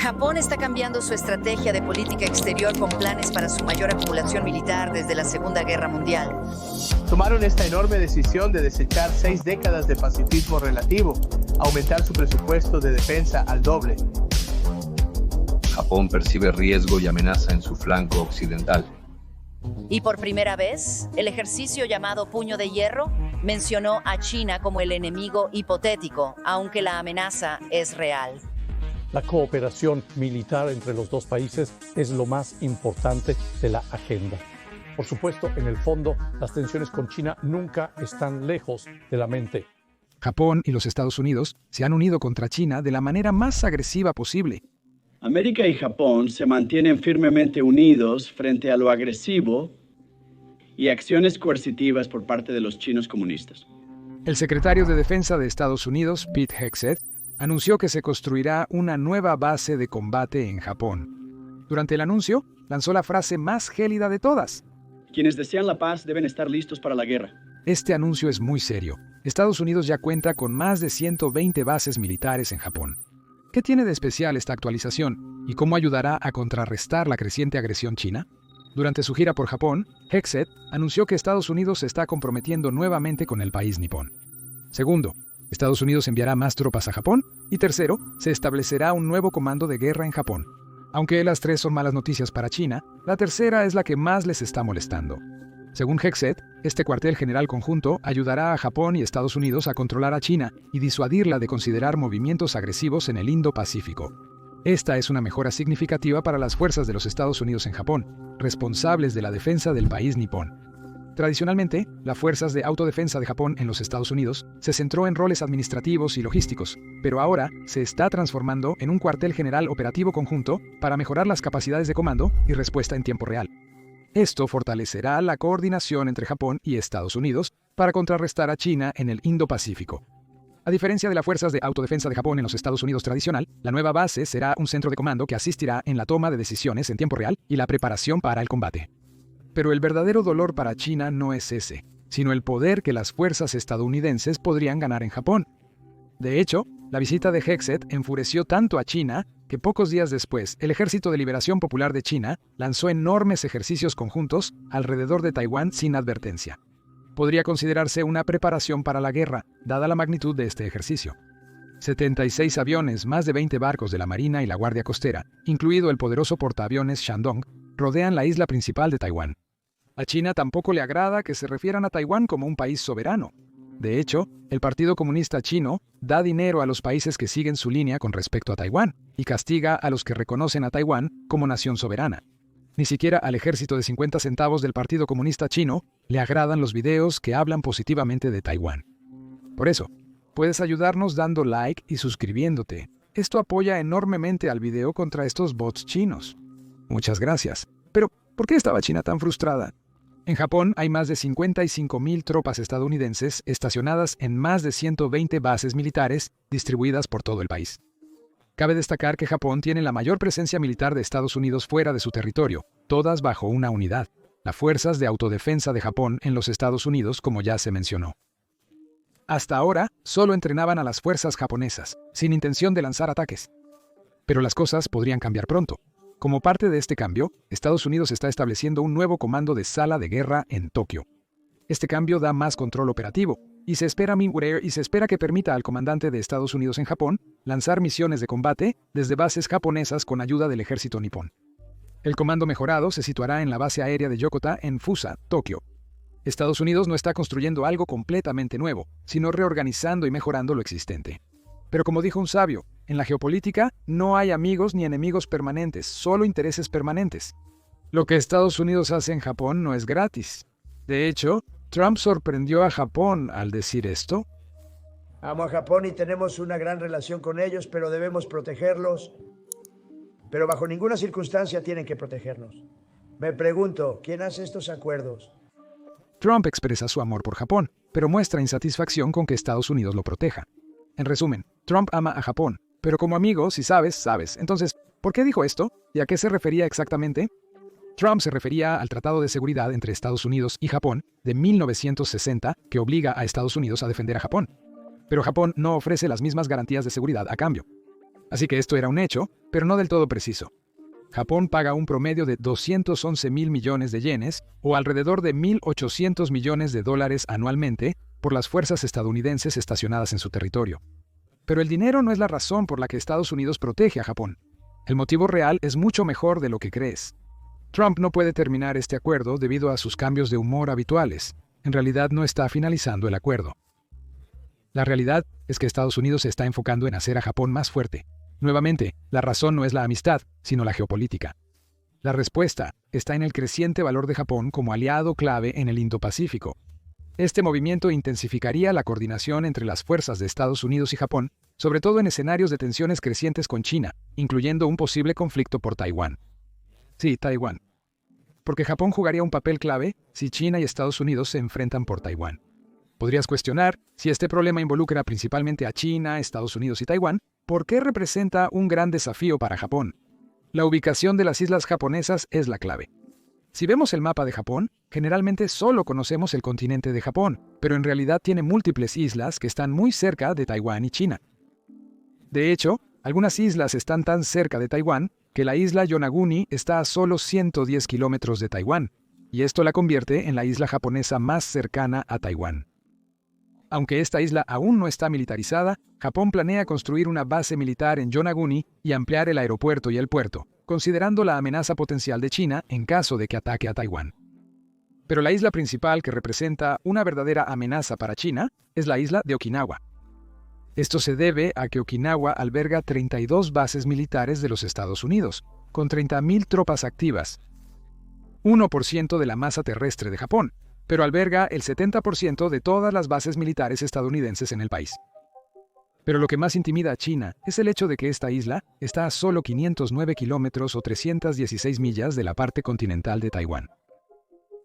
Japón está cambiando su estrategia de política exterior con planes para su mayor acumulación militar desde la Segunda Guerra Mundial. Tomaron esta enorme decisión de desechar 6 décadas de pacifismo relativo, aumentar su presupuesto de defensa al doble. Japón percibe riesgo y amenaza en su flanco occidental. Y por primera vez, el ejercicio llamado Puño de Hierro mencionó a China como el enemigo hipotético, aunque la amenaza es real. La cooperación militar entre los dos países es lo más importante de la agenda. Por supuesto, en el fondo, las tensiones con China nunca están lejos de la mente. Japón y los Estados Unidos se han unido contra China de la manera más agresiva posible. América y Japón se mantienen firmemente unidos frente a lo agresivo y acciones coercitivas por parte de los chinos comunistas. El secretario de Defensa de Estados Unidos, Pete Hegseth, anunció que se construirá una nueva base de combate en Japón. Durante el anuncio, lanzó la frase más gélida de todas. Quienes desean la paz deben estar listos para la guerra. Este anuncio es muy serio. Estados Unidos ya cuenta con más de 120 bases militares en Japón. ¿Qué tiene de especial esta actualización y cómo ayudará a contrarrestar la creciente agresión china? Durante su gira por Japón, Hegseth anunció que Estados Unidos se está comprometiendo nuevamente con el país nipón. Segundo, Estados Unidos enviará más tropas a Japón. Y tercero, se establecerá un nuevo comando de guerra en Japón. Aunque las tres son malas noticias para China, la tercera es la que más les está molestando. Según Hegseth, este cuartel general conjunto ayudará a Japón y Estados Unidos a controlar a China y disuadirla de considerar movimientos agresivos en el Indo-Pacífico. Esta es una mejora significativa para las fuerzas de los Estados Unidos en Japón, responsables de la defensa del país nipón. Tradicionalmente, las fuerzas de autodefensa de Japón en los Estados Unidos se centró en roles administrativos y logísticos, pero ahora se está transformando en un cuartel general operativo conjunto para mejorar las capacidades de comando y respuesta en tiempo real. Esto fortalecerá la coordinación entre Japón y Estados Unidos para contrarrestar a China en el Indo-Pacífico. A diferencia de las fuerzas de autodefensa de Japón en los Estados Unidos tradicional, la nueva base será un centro de comando que asistirá en la toma de decisiones en tiempo real y la preparación para el combate. Pero el verdadero dolor para China no es ese, sino el poder que las fuerzas estadounidenses podrían ganar en Japón. De hecho, la visita de Hegseth enfureció tanto a China que pocos días después, el Ejército de Liberación Popular de China lanzó enormes ejercicios conjuntos alrededor de Taiwán sin advertencia. Podría considerarse una preparación para la guerra, dada la magnitud de este ejercicio. 76 aviones, más de 20 barcos de la Marina y la Guardia Costera, incluido el poderoso portaaviones Shandong, rodean la isla principal de Taiwán. A China tampoco le agrada que se refieran a Taiwán como un país soberano. De hecho, el Partido Comunista Chino da dinero a los países que siguen su línea con respecto a Taiwán y castiga a los que reconocen a Taiwán como nación soberana. Ni siquiera al ejército de 50 centavos del Partido Comunista Chino le agradan los videos que hablan positivamente de Taiwán. Por eso, puedes ayudarnos dando like y suscribiéndote. Esto apoya enormemente al video contra estos bots chinos. Muchas gracias. Pero, ¿por qué estaba China tan frustrada? En Japón hay más de 55,000 tropas estadounidenses estacionadas en más de 120 bases militares distribuidas por todo el país. Cabe destacar que Japón tiene la mayor presencia militar de Estados Unidos fuera de su territorio, todas bajo una unidad, las Fuerzas de Autodefensa de Japón en los Estados Unidos, como ya se mencionó. Hasta ahora, solo entrenaban a las fuerzas japonesas, sin intención de lanzar ataques. Pero las cosas podrían cambiar pronto. Como parte de este cambio, Estados Unidos está estableciendo un nuevo comando de sala de guerra en Tokio. Este cambio da más control operativo, y se espera que permita al comandante de Estados Unidos en Japón lanzar misiones de combate desde bases japonesas con ayuda del ejército nipón. El comando mejorado se situará en la base aérea de Yokota en Fusa, Tokio. Estados Unidos no está construyendo algo completamente nuevo, sino reorganizando y mejorando lo existente. Pero como dijo un sabio, en la geopolítica no hay amigos ni enemigos permanentes, solo intereses permanentes. Lo que Estados Unidos hace en Japón no es gratis. De hecho, Trump sorprendió a Japón al decir esto. Amo a Japón y tenemos una gran relación con ellos, pero debemos protegerlos. Pero bajo ninguna circunstancia tienen que protegernos. Me pregunto, ¿quién hace estos acuerdos? Trump expresa su amor por Japón, pero muestra insatisfacción con que Estados Unidos lo proteja. En resumen, Trump ama a Japón, pero como amigo, si sabes, sabes. Entonces, ¿por qué dijo esto? ¿Y a qué se refería exactamente? Trump se refería al Tratado de Seguridad entre Estados Unidos y Japón de 1960, que obliga a Estados Unidos a defender a Japón. Pero Japón no ofrece las mismas garantías de seguridad a cambio. Así que esto era un hecho, pero no del todo preciso. Japón paga un promedio de 211.000 millones de yenes, o alrededor de 1.800 millones de dólares anualmente, por las fuerzas estadounidenses estacionadas en su territorio. Pero el dinero no es la razón por la que Estados Unidos protege a Japón. El motivo real es mucho mejor de lo que crees. Trump no puede terminar este acuerdo debido a sus cambios de humor habituales. En realidad no está finalizando el acuerdo. La realidad es que Estados Unidos se está enfocando en hacer a Japón más fuerte. Nuevamente, la razón no es la amistad, sino la geopolítica. La respuesta está en el creciente valor de Japón como aliado clave en el Indo-Pacífico. Este movimiento intensificaría la coordinación entre las fuerzas de Estados Unidos y Japón, sobre todo en escenarios de tensiones crecientes con China, incluyendo un posible conflicto por Taiwán. Sí, Taiwán. Porque Japón jugaría un papel clave si China y Estados Unidos se enfrentan por Taiwán. Podrías cuestionar si este problema involucra principalmente a China, Estados Unidos y Taiwán, ¿por qué representa un gran desafío para Japón? La ubicación de las islas japonesas es la clave. Si vemos el mapa de Japón, generalmente solo conocemos el continente de Japón, pero en realidad tiene múltiples islas que están muy cerca de Taiwán y China. De hecho, algunas islas están tan cerca de Taiwán que la isla Yonaguni está a solo 110 kilómetros de Taiwán, y esto la convierte en la isla japonesa más cercana a Taiwán. Aunque esta isla aún no está militarizada, Japón planea construir una base militar en Yonaguni y ampliar el aeropuerto y el puerto, considerando la amenaza potencial de China en caso de que ataque a Taiwán. Pero la isla principal que representa una verdadera amenaza para China es la isla de Okinawa. Esto se debe a que Okinawa alberga 32 bases militares de los Estados Unidos, con 30.000 tropas activas, 1% de la masa terrestre de Japón, pero alberga el 70% de todas las bases militares estadounidenses en el país. Pero lo que más intimida a China es el hecho de que esta isla está a solo 509 kilómetros o 316 millas de la parte continental de Taiwán.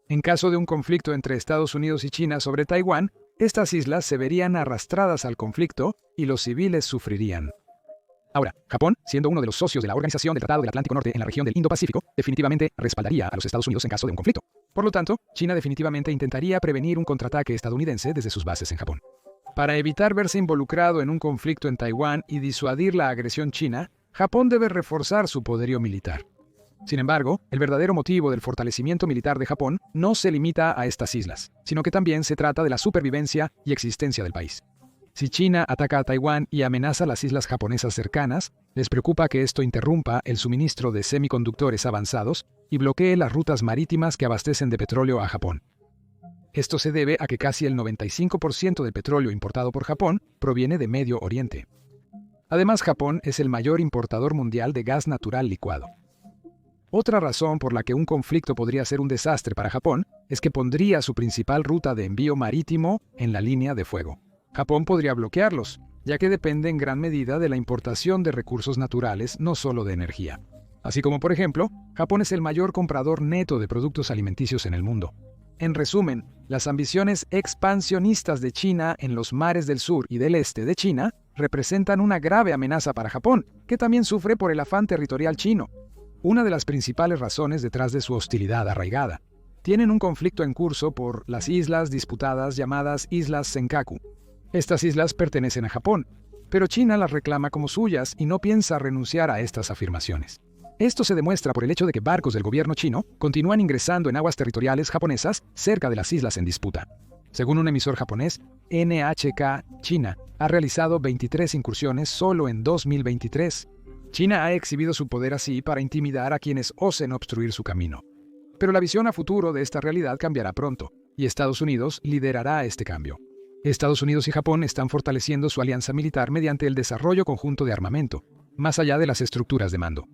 En caso de un conflicto entre Estados Unidos y China sobre Taiwán, estas islas se verían arrastradas al conflicto y los civiles sufrirían. Ahora, Japón, siendo uno de los socios de la Organización del Tratado del Atlántico Norte en la región del Indo-Pacífico, definitivamente respaldaría a los Estados Unidos en caso de un conflicto. Por lo tanto, China definitivamente intentaría prevenir un contraataque estadounidense desde sus bases en Japón. Para evitar verse involucrado en un conflicto en Taiwán y disuadir la agresión china, Japón debe reforzar su poderío militar. Sin embargo, el verdadero motivo del fortalecimiento militar de Japón no se limita a estas islas, sino que también se trata de la supervivencia y existencia del país. Si China ataca a Taiwán y amenaza las islas japonesas cercanas, les preocupa que esto interrumpa el suministro de semiconductores avanzados y bloquee las rutas marítimas que abastecen de petróleo a Japón. Esto se debe a que casi el 95% del petróleo importado por Japón proviene de Medio Oriente. Además, Japón es el mayor importador mundial de gas natural licuado. Otra razón por la que un conflicto podría ser un desastre para Japón es que pondría su principal ruta de envío marítimo en la línea de fuego. Japón podría bloquearlos, ya que depende en gran medida de la importación de recursos naturales, no solo de energía. Así como, por ejemplo, Japón es el mayor comprador neto de productos alimenticios en el mundo. En resumen, las ambiciones expansionistas de China en los mares del sur y del este de China representan una grave amenaza para Japón, que también sufre por el afán territorial chino. Una de las principales razones detrás de su hostilidad arraigada. Tienen un conflicto en curso por las islas disputadas llamadas Islas Senkaku. Estas islas pertenecen a Japón, pero China las reclama como suyas y no piensa renunciar a estas afirmaciones. Esto se demuestra por el hecho de que barcos del gobierno chino continúan ingresando en aguas territoriales japonesas cerca de las islas en disputa. Según un emisor japonés, NHK China ha realizado 23 incursiones solo en 2023. China ha exhibido su poder así para intimidar a quienes osen obstruir su camino. Pero la visión a futuro de esta realidad cambiará pronto, y Estados Unidos liderará este cambio. Estados Unidos y Japón están fortaleciendo su alianza militar mediante el desarrollo conjunto de armamento, más allá de las estructuras de mando.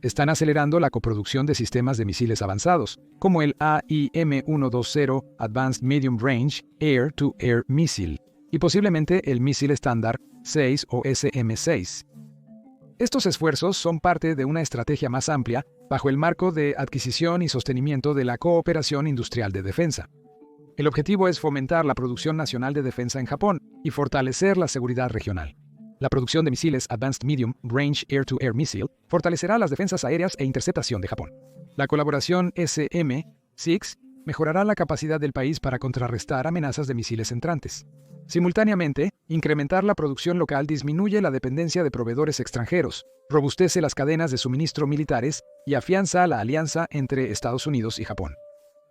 Están acelerando la coproducción de sistemas de misiles avanzados, como el AIM-120 Advanced Medium Range Air-to-Air Missile, y posiblemente el misil estándar 6 o SM-6. Estos esfuerzos son parte de una estrategia más amplia bajo el marco de adquisición y sostenimiento de la cooperación industrial de defensa. El objetivo es fomentar la producción nacional de defensa en Japón y fortalecer la seguridad regional. La producción de misiles Advanced Medium Range Air-to-Air Missile fortalecerá las defensas aéreas e interceptación de Japón. La colaboración SM-6 mejorará la capacidad del país para contrarrestar amenazas de misiles entrantes. Simultáneamente, incrementar la producción local disminuye la dependencia de proveedores extranjeros, robustece las cadenas de suministro militares y afianza la alianza entre Estados Unidos y Japón.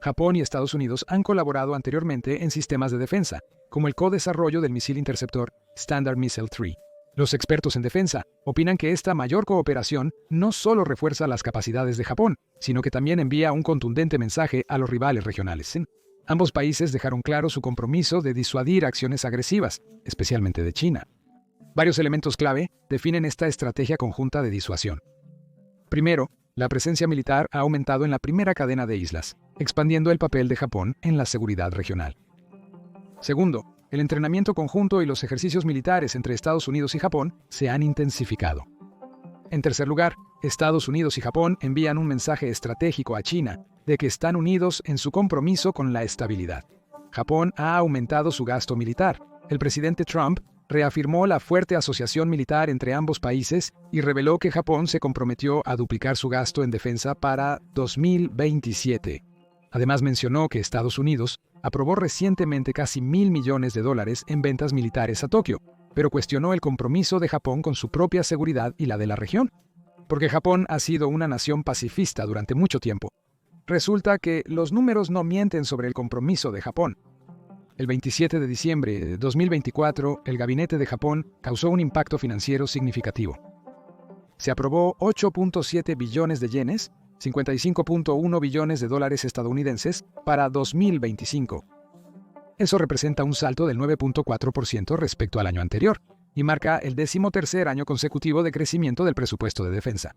Japón y Estados Unidos han colaborado anteriormente en sistemas de defensa, como el co-desarrollo del misil interceptor Standard Missile-3. Los expertos en defensa opinan que esta mayor cooperación no solo refuerza las capacidades de Japón, sino que también envía un contundente mensaje a los rivales regionales. Ambos países dejaron claro su compromiso de disuadir acciones agresivas, especialmente de China. Varios elementos clave definen esta estrategia conjunta de disuasión. Primero, la presencia militar ha aumentado en la primera cadena de islas, expandiendo el papel de Japón en la seguridad regional. Segundo, el entrenamiento conjunto y los ejercicios militares entre Estados Unidos y Japón se han intensificado. En tercer lugar, Estados Unidos y Japón envían un mensaje estratégico a China de que están unidos en su compromiso con la estabilidad. Japón ha aumentado su gasto militar. El presidente Trump reafirmó la fuerte asociación militar entre ambos países y reveló que Japón se comprometió a duplicar su gasto en defensa para 2027. Además mencionó que Estados Unidos aprobó recientemente casi $1.000 millones en ventas militares a Tokio, pero cuestionó el compromiso de Japón con su propia seguridad y la de la región. Porque Japón ha sido una nación pacifista durante mucho tiempo. Resulta que los números no mienten sobre el compromiso de Japón. El 27 de diciembre de 2024, el gabinete de Japón causó un impacto financiero significativo. Se aprobó 8.7 billones de yenes, 55.1 billones de dólares estadounidenses para 2025. Eso representa un salto del 9.4% respecto al año anterior y marca el 13º año consecutivo de crecimiento del presupuesto de defensa.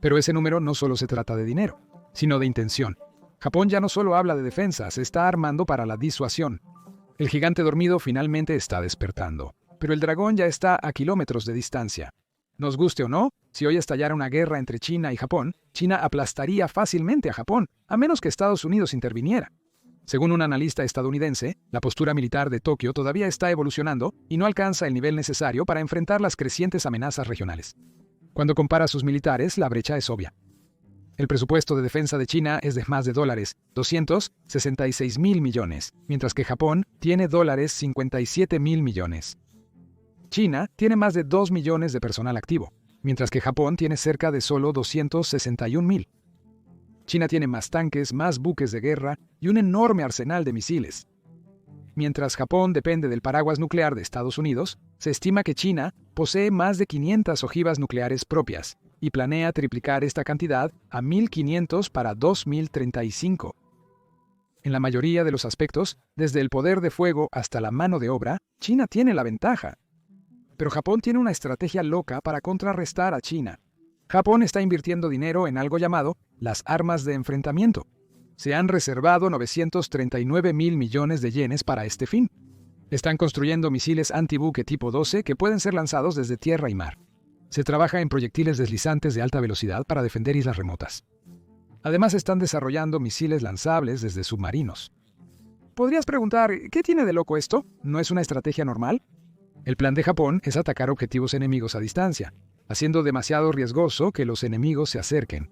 Pero ese número no solo se trata de dinero, sino de intención. Japón ya no solo habla de defensa, se está armando para la disuasión. El gigante dormido finalmente está despertando, pero el dragón ya está a kilómetros de distancia. Nos guste o no, si hoy estallara una guerra entre China y Japón, China aplastaría fácilmente a Japón, a menos que Estados Unidos interviniera. Según un analista estadounidense, la postura militar de Tokio todavía está evolucionando y no alcanza el nivel necesario para enfrentar las crecientes amenazas regionales. Cuando compara a sus militares, la brecha es obvia. El presupuesto de defensa de China es de más de $266 mil millones, mientras que Japón tiene $57 mil millones. China tiene más de 2 millones de personal activo, mientras que Japón tiene cerca de solo 261 mil. China tiene más tanques, más buques de guerra y un enorme arsenal de misiles. Mientras Japón depende del paraguas nuclear de Estados Unidos, se estima que China posee más de 500 ojivas nucleares propias y planea triplicar esta cantidad a 1.500 para 2035. En la mayoría de los aspectos, desde el poder de fuego hasta la mano de obra, China tiene la ventaja. Pero Japón tiene una estrategia loca para contrarrestar a China. Japón está invirtiendo dinero en algo llamado las armas de enfrentamiento. Se han reservado 939 mil millones de yenes para este fin. Están construyendo misiles antibuque tipo 12 que pueden ser lanzados desde tierra y mar. Se trabaja en proyectiles deslizantes de alta velocidad para defender islas remotas. Además, están desarrollando misiles lanzables desde submarinos. Podrías preguntar, ¿qué tiene de loco esto? ¿No es una estrategia normal? El plan de Japón es atacar objetivos enemigos a distancia, haciendo demasiado riesgoso que los enemigos se acerquen.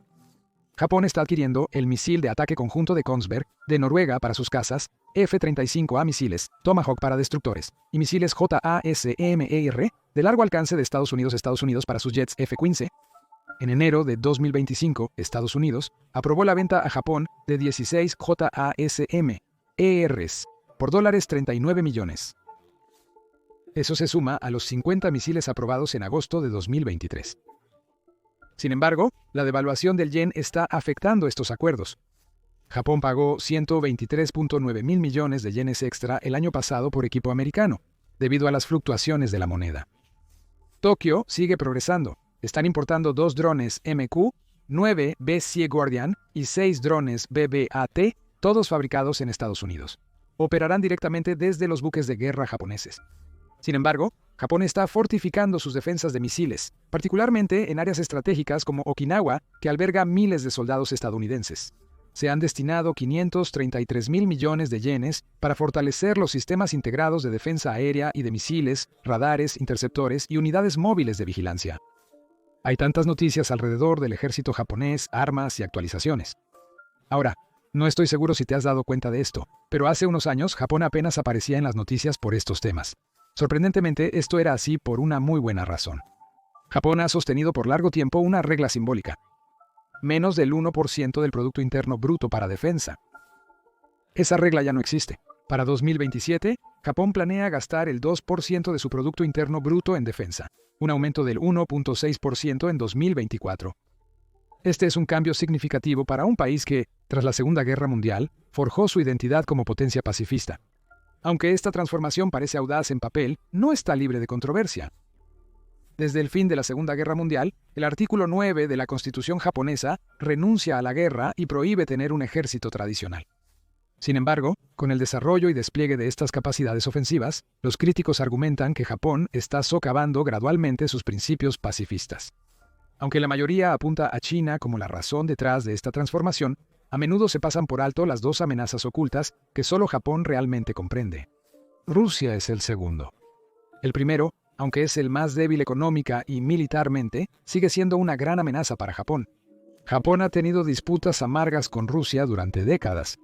Japón está adquiriendo el misil de ataque conjunto de Kongsberg de Noruega para sus cazas, F-35A misiles, Tomahawk para destructores, y misiles JASMER de largo alcance de Estados Unidos para sus jets F-15. En enero de 2025, Estados Unidos aprobó la venta a Japón de 16 JASMERs por $39 millones. Eso se suma a los 50 misiles aprobados en agosto de 2023. Sin embargo, la devaluación del yen está afectando estos acuerdos. Japón pagó 123.9 mil millones de yenes extra el año pasado por equipo americano, debido a las fluctuaciones de la moneda. Tokio sigue progresando. Están importando 2 drones MQ, 9 B-100 Guardian y 6 drones BB-AT, todos fabricados en Estados Unidos. Operarán directamente desde los buques de guerra japoneses. Sin embargo, Japón está fortificando sus defensas de misiles, particularmente en áreas estratégicas como Okinawa, que alberga miles de soldados estadounidenses. Se han destinado 533 mil millones de yenes para fortalecer los sistemas integrados de defensa aérea y de misiles, radares, interceptores y unidades móviles de vigilancia. Hay tantas noticias alrededor del ejército japonés, armas y actualizaciones. Ahora, No estoy seguro si te has dado cuenta de esto, pero hace unos años Japón apenas aparecía en las noticias por estos temas. Sorprendentemente, esto era así por una muy buena razón. Japón ha sostenido por largo tiempo una regla simbólica: menos del 1% del Producto Interno Bruto para defensa. Esa regla ya no existe. Para 2027, Japón planea gastar el 2% de su Producto Interno Bruto en defensa, un aumento del 1.6% en 2024. Este es un cambio significativo para un país que, tras la Segunda Guerra Mundial, forjó su identidad como potencia pacifista. Aunque esta transformación parece audaz en papel, no está libre de controversia. Desde el fin de la Segunda Guerra Mundial, el artículo 9 de la Constitución japonesa renuncia a la guerra y prohíbe tener un ejército tradicional. Sin embargo, con el desarrollo y despliegue de estas capacidades ofensivas, los críticos argumentan que Japón está socavando gradualmente sus principios pacifistas. Aunque la mayoría apunta a China como la razón detrás de esta transformación, a menudo se pasan por alto las dos amenazas ocultas que solo Japón realmente comprende. Rusia es el segundo. El primero, aunque es el más débil económica y militarmente, sigue siendo una gran amenaza para Japón. Japón ha tenido disputas amargas con Rusia durante décadas.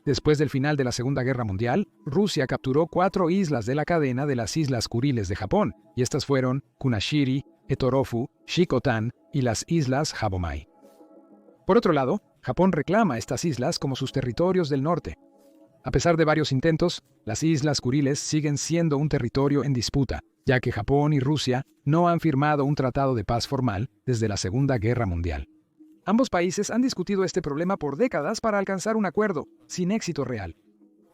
Después del final de la Segunda Guerra Mundial, Rusia capturó 4 islas de la cadena de las Islas Kuriles de Japón, y estas fueron Kunashiri, Etorofu, Shikotan y las Islas Habomai. Por otro lado, Japón reclama estas islas como sus territorios del norte. A pesar de varios intentos, las Islas Kuriles siguen siendo un territorio en disputa, ya que Japón y Rusia no han firmado un tratado de paz formal desde la Segunda Guerra Mundial. Ambos países han discutido este problema por décadas para alcanzar un acuerdo, sin éxito real.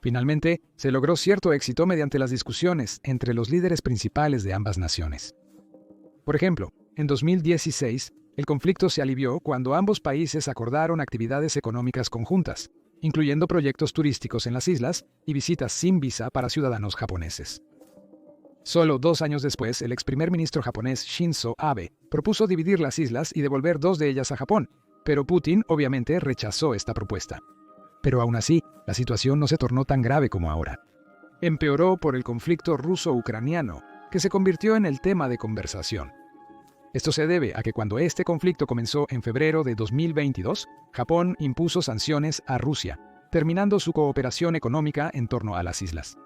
Finalmente, se logró cierto éxito mediante las discusiones entre los líderes principales de ambas naciones. Por ejemplo, en 2016, el conflicto se alivió cuando ambos países acordaron actividades económicas conjuntas, incluyendo proyectos turísticos en las islas y visitas sin visa para ciudadanos japoneses. Solo 2 años después, el ex primer ministro japonés Shinzo Abe propuso dividir las islas y devolver 2 de ellas a Japón, pero Putin obviamente rechazó esta propuesta. Pero aún así, la situación no se tornó tan grave como ahora. Empeoró por el conflicto ruso-ucraniano, que se convirtió en el tema de conversación. Esto se debe a que cuando este conflicto comenzó en febrero de 2022, Japón impuso sanciones a Rusia, terminando su cooperación económica en torno a las islas.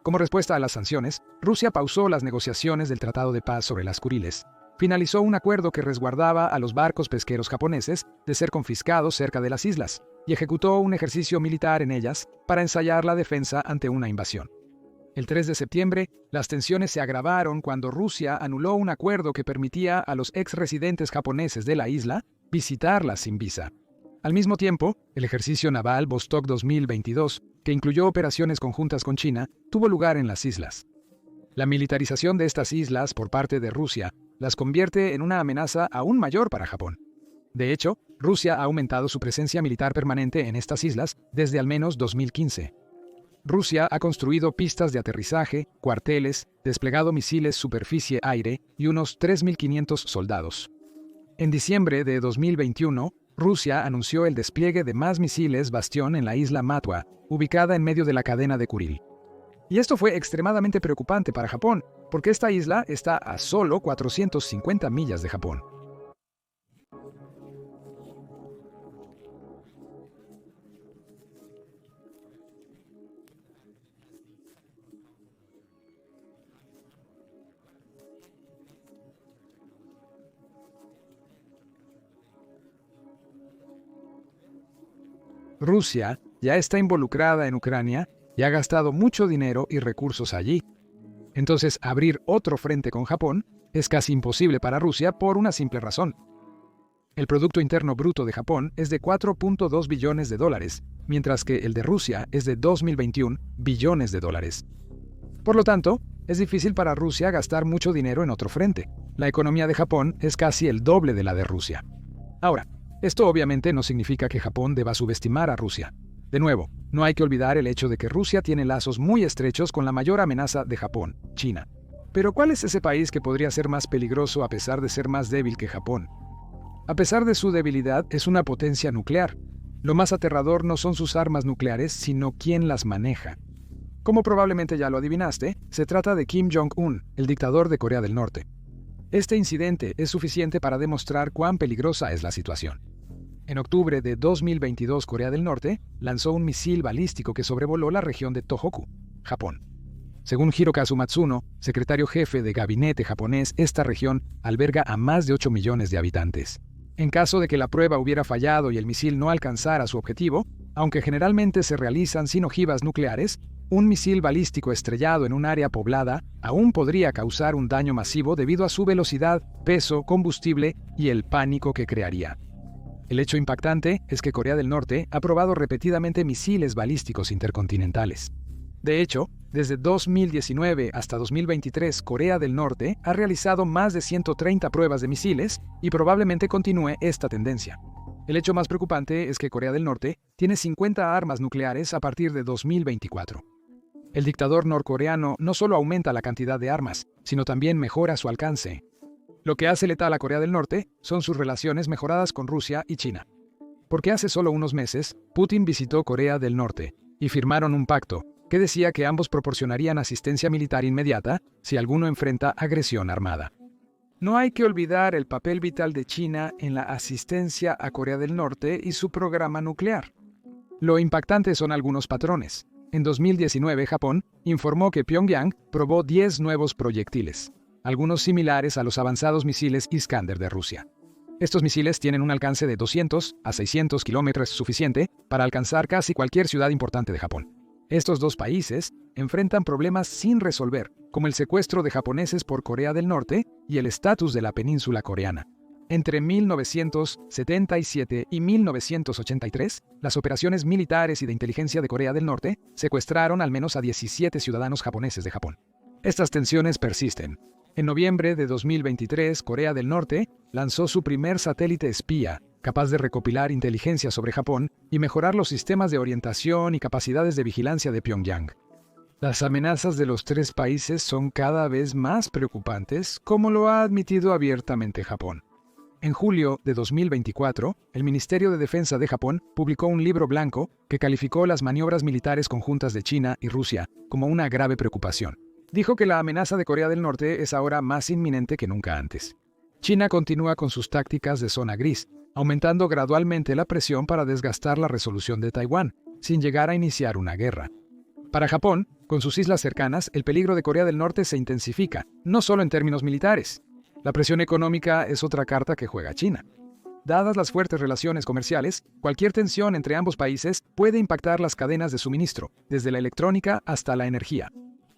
Como respuesta a las sanciones, Rusia pausó las negociaciones del Tratado de Paz sobre las Kuriles, finalizó un acuerdo que resguardaba a los barcos pesqueros japoneses de ser confiscados cerca de las islas, y ejecutó un ejercicio militar en ellas para ensayar la defensa ante una invasión. El 3 de septiembre, las tensiones se agravaron cuando Rusia anuló un acuerdo que permitía a los ex-residentes japoneses de la isla visitarlas sin visa. Al mismo tiempo, el ejercicio naval Vostok 2022, que incluyó operaciones conjuntas con China, tuvo lugar en las islas. La militarización de estas islas por parte de Rusia las convierte en una amenaza aún mayor para Japón. De hecho, Rusia ha aumentado su presencia militar permanente en estas islas desde al menos 2015. Rusia ha construido pistas de aterrizaje, cuarteles, desplegado misiles superficie-aire y unos 3.500 soldados. En diciembre de 2021, Rusia anunció el despliegue de más misiles Bastión en la isla Matwa, ubicada en medio de la cadena de Kuril. Y esto fue extremadamente preocupante para Japón, porque esta isla está a solo 450 millas de Japón. Rusia ya está involucrada en Ucrania y ha gastado mucho dinero y recursos allí. Entonces, abrir otro frente con Japón es casi imposible para Rusia por una simple razón. El Producto Interno Bruto de Japón es de 4.2 billones de dólares, mientras que el de Rusia es de 2.021 billones de dólares. Por lo tanto, es difícil para Rusia gastar mucho dinero en otro frente. La economía de Japón es casi el doble de la de Rusia. Ahora, esto obviamente no significa que Japón deba subestimar a Rusia. De nuevo, no hay que olvidar el hecho de que Rusia tiene lazos muy estrechos con la mayor amenaza de Japón, China. Pero ¿cuál es ese país que podría ser más peligroso a pesar de ser más débil que Japón? A pesar de su debilidad, es una potencia nuclear. Lo más aterrador no son sus armas nucleares, sino quién las maneja. Como probablemente ya lo adivinaste, se trata de Kim Jong-un, el dictador de Corea del Norte. Este incidente es suficiente para demostrar cuán peligrosa es la situación. En octubre de 2022, Corea del Norte lanzó un misil balístico que sobrevoló la región de Tohoku, Japón. Según Hirokazu Matsuno, secretario jefe de gabinete japonés, esta región alberga a más de 8 millones de habitantes. En caso de que la prueba hubiera fallado y el misil no alcanzara su objetivo, aunque generalmente se realizan sin ojivas nucleares, un misil balístico estrellado en un área poblada aún podría causar un daño masivo debido a su velocidad, peso, combustible y el pánico que crearía. El hecho impactante es que Corea del Norte ha probado repetidamente misiles balísticos intercontinentales. De hecho, desde 2019 hasta 2023, Corea del Norte ha realizado más de 130 pruebas de misiles y probablemente continúe esta tendencia. El hecho más preocupante es que Corea del Norte tiene 50 armas nucleares a partir de 2024. El dictador norcoreano no solo aumenta la cantidad de armas, sino también mejora su alcance. Lo que hace letal a Corea del Norte son sus relaciones mejoradas con Rusia y China. Porque hace solo unos meses, Putin visitó Corea del Norte y firmaron un pacto que decía que ambos proporcionarían asistencia militar inmediata si alguno enfrenta agresión armada. No hay que olvidar el papel vital de China en la asistencia a Corea del Norte y su programa nuclear. Lo impactante son algunos patrones. En 2019, Japón informó que Pyongyang probó 10 nuevos proyectiles, algunos similares a los avanzados misiles Iskander de Rusia. Estos misiles tienen un alcance de 200 a 600 kilómetros suficiente para alcanzar casi cualquier ciudad importante de Japón. Estos dos países enfrentan problemas sin resolver, como el secuestro de japoneses por Corea del Norte y el estatus de la península coreana. Entre 1977 y 1983, las operaciones militares y de inteligencia de Corea del Norte secuestraron al menos a 17 ciudadanos japoneses de Japón. Estas tensiones persisten. En noviembre de 2023, Corea del Norte lanzó su primer satélite espía, capaz de recopilar inteligencia sobre Japón y mejorar los sistemas de orientación y capacidades de vigilancia de Pyongyang. Las amenazas de los tres países son cada vez más preocupantes, como lo ha admitido abiertamente Japón. En julio de 2024, el Ministerio de Defensa de Japón publicó un libro blanco que calificó las maniobras militares conjuntas de China y Rusia como una grave preocupación. Dijo que la amenaza de Corea del Norte es ahora más inminente que nunca antes. China continúa con sus tácticas de zona gris, aumentando gradualmente la presión para desgastar la resolución de Taiwán, sin llegar a iniciar una guerra. Para Japón, con sus islas cercanas, el peligro de Corea del Norte se intensifica, no solo en términos militares. La presión económica es otra carta que juega China. Dadas las fuertes relaciones comerciales, cualquier tensión entre ambos países puede impactar las cadenas de suministro, desde la electrónica hasta la energía.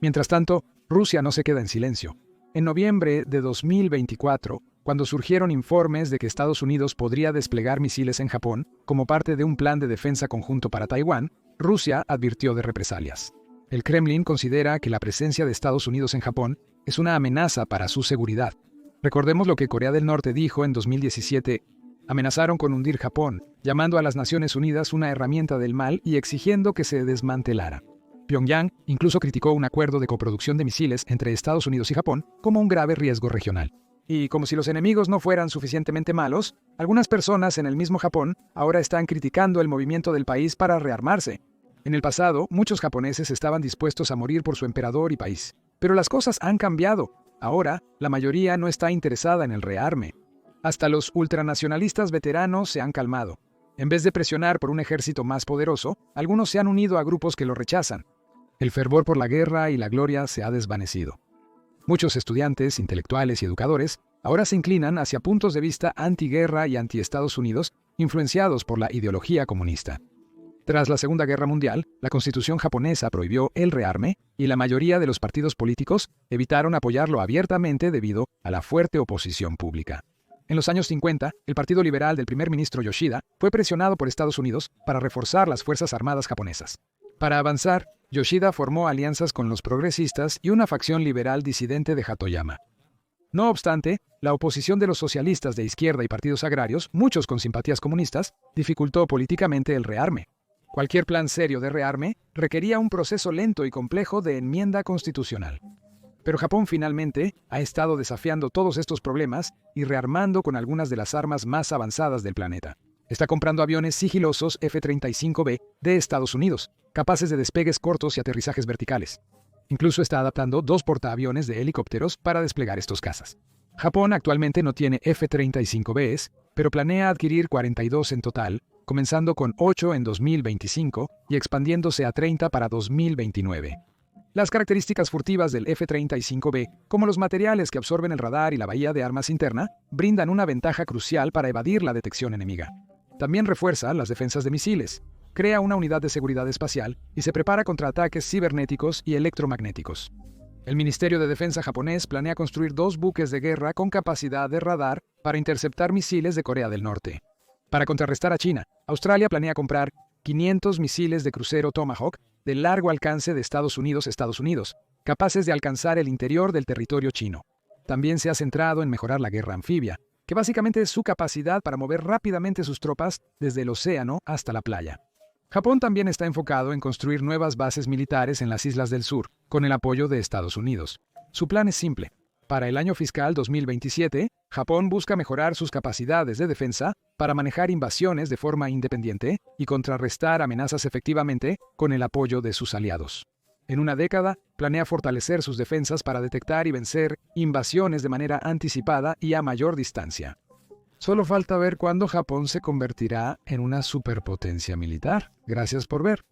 Mientras tanto, Rusia no se queda en silencio. En noviembre de 2024, cuando surgieron informes de que Estados Unidos podría desplegar misiles en Japón como parte de un plan de defensa conjunto para Taiwán, Rusia advirtió de represalias. El Kremlin considera que la presencia de Estados Unidos en Japón es una amenaza para su seguridad. Recordemos lo que Corea del Norte dijo en 2017. Amenazaron con hundir Japón, llamando a las Naciones Unidas una herramienta del mal y exigiendo que se desmantelara. Pyongyang incluso criticó un acuerdo de coproducción de misiles entre Estados Unidos y Japón como un grave riesgo regional. Y como si los enemigos no fueran suficientemente malos, algunas personas en el mismo Japón ahora están criticando el movimiento del país para rearmarse. En el pasado, muchos japoneses estaban dispuestos a morir por su emperador y país. Pero las cosas han cambiado. Ahora, la mayoría no está interesada en el rearme. Hasta los ultranacionalistas veteranos se han calmado. En vez de presionar por un ejército más poderoso, algunos se han unido a grupos que lo rechazan. El fervor por la guerra y la gloria se ha desvanecido. Muchos estudiantes, intelectuales y educadores ahora se inclinan hacia puntos de vista antiguerra y anti-Estados Unidos, influenciados por la ideología comunista. Tras la Segunda Guerra Mundial, la Constitución japonesa prohibió el rearme y la mayoría de los partidos políticos evitaron apoyarlo abiertamente debido a la fuerte oposición pública. En los años 50, el Partido Liberal del primer ministro Yoshida fue presionado por Estados Unidos para reforzar las Fuerzas Armadas japonesas. Para avanzar, Yoshida formó alianzas con los progresistas y una facción liberal disidente de Hatoyama. No obstante, la oposición de los socialistas de izquierda y partidos agrarios, muchos con simpatías comunistas, dificultó políticamente el rearme. Cualquier plan serio de rearme requería un proceso lento y complejo de enmienda constitucional. Pero Japón finalmente ha estado desafiando todos estos problemas y rearmando con algunas de las armas más avanzadas del planeta. Está comprando aviones sigilosos F-35B de Estados Unidos, capaces de despegues cortos y aterrizajes verticales. Incluso está adaptando 2 portaaviones de helicópteros para desplegar estos cazas. Japón actualmente no tiene F-35Bs, pero planea adquirir 42 en total, comenzando con 8 en 2025 y expandiéndose a 30 para 2029. Las características furtivas del F-35B, como los materiales que absorben el radar y la bahía de armas interna, brindan una ventaja crucial para evadir la detección enemiga. También refuerza las defensas de misiles, crea una unidad de seguridad espacial y se prepara contra ataques cibernéticos y electromagnéticos. El Ministerio de Defensa japonés planea construir 2 buques de guerra con capacidad de radar para interceptar misiles de Corea del Norte. Para contrarrestar a China, Australia planea comprar 500 misiles de crucero Tomahawk de largo alcance de Estados Unidos, capaces de alcanzar el interior del territorio chino. También se ha centrado en mejorar la guerra anfibia, que básicamente es su capacidad para mover rápidamente sus tropas desde el océano hasta la playa. Japón también está enfocado en construir nuevas bases militares en las islas del sur, con el apoyo de Estados Unidos. Su plan es simple. Para el año fiscal 2027, Japón busca mejorar sus capacidades de defensa para manejar invasiones de forma independiente y contrarrestar amenazas efectivamente con el apoyo de sus aliados. En una década, planea fortalecer sus defensas para detectar y vencer invasiones de manera anticipada y a mayor distancia. Solo falta ver cuándo Japón se convertirá en una superpotencia militar. Gracias por ver.